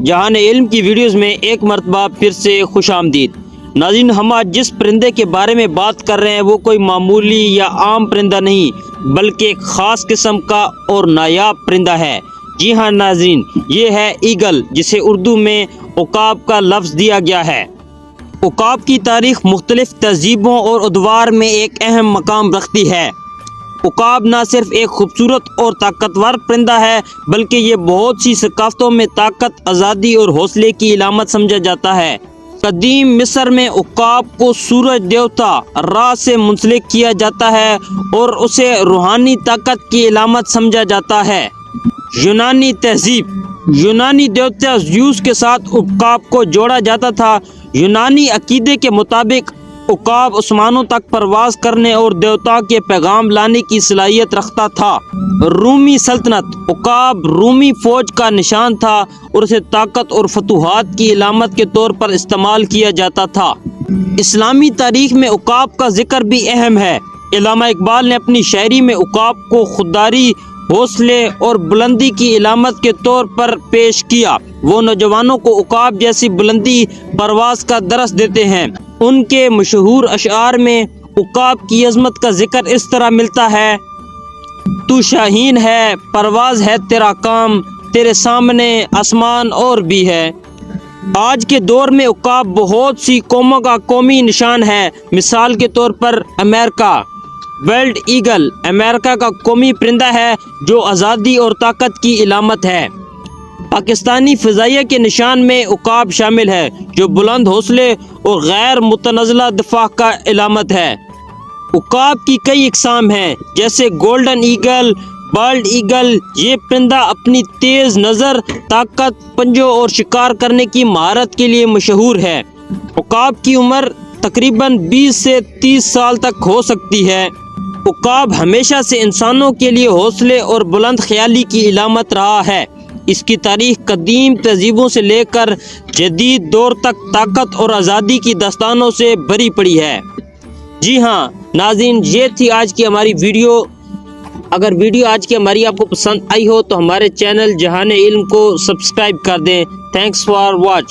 جہان علم کی ویڈیوز میں ایک مرتبہ پھر سے خوش آمدید۔ ناظرین، ہم آج جس پرندے کے بارے میں بات کر رہے ہیں وہ کوئی معمولی یا عام پرندہ نہیں بلکہ ایک خاص قسم کا اور نایاب پرندہ ہے۔ جی ہاں ناظرین، یہ ہے ایگل، جسے اردو میں عقاب کا لفظ دیا گیا ہے۔ عقاب کی تاریخ مختلف تہذیبوں اور ادوار میں ایک اہم مقام رکھتی ہے۔ عقاب نہ صرف ایک خوبصورت اور طاقتور پرندہ ہے بلکہ یہ بہت سی ثقافتوں میں طاقت، آزادی اور حوصلے کی علامت سمجھا جاتا ہے۔ قدیم مصر میں عقاب کو سورج دیوتا را سے منسلک کیا جاتا ہے اور اسے روحانی طاقت کی علامت سمجھا جاتا ہے۔ یونانی تہذیب، یونانی دیوتا زیوس کے ساتھ عقاب کو جوڑا جاتا تھا۔ یونانی عقیدے کے مطابق عقاب آسمانوں تک پرواز کرنے اور دیوتا کے پیغام لانے کی صلاحیت رکھتا تھا۔ رومی سلطنت، عقاب رومی فوج کا نشان تھا اور اسے طاقت اور فتوحات کی علامت کے طور پر استعمال کیا جاتا تھا۔ اسلامی تاریخ میں عقاب کا ذکر بھی اہم ہے۔ علامہ اقبال نے اپنی شاعری میں عقاب کو خودداری، حوصلے اور بلندی کی علامت کے طور پر پیش کیا۔ وہ نوجوانوں کو عقاب جیسی بلندی پرواز کا درس دیتے ہیں۔ ان کے مشہور اشعار میں عقاب کی عظمت کا ذکر اس طرح ملتا ہے: تو شاہین ہے، پرواز ہے تیرا کام، تیرے سامنے آسمان اور بھی ہے۔ آج کے دور میں عقاب بہت سی قوموں کا قومی نشان ہے۔ مثال کے طور پر امریکہ، بیلٹ ایگل امریکہ کا قومی پرندہ ہے جو آزادی اور طاقت کی علامت ہے۔ پاکستانی فضائیہ کے نشان میں عقاب شامل ہے جو بلند حوصلے اور غیر متنازلہ دفاع کا علامت ہے۔ عقاب کی کئی اقسام ہیں جیسے گولڈن ایگل، بالڈ ایگل۔ یہ پرندہ اپنی تیز نظر، طاقت، پنجوں اور شکار کرنے کی مہارت کے لیے مشہور ہے۔ عقاب کی عمر تقریباً 20 سے 30 سال تک ہو سکتی ہے۔ عقاب ہمیشہ سے انسانوں کے لیے حوصلے اور بلند خیالی کی علامت رہا ہے۔ اس کی تاریخ قدیم تہذیبوں سے لے کر جدید دور تک طاقت اور آزادی کی داستانوں سے بھری پڑی ہے۔ جی ہاں ناظرین، یہ تھی آج کی ہماری ویڈیو۔ اگر ویڈیو آج کی ہماری آپ کو پسند آئی ہو تو ہمارے چینل جہان علم کو سبسکرائب کر دیں۔ Thanks for watch.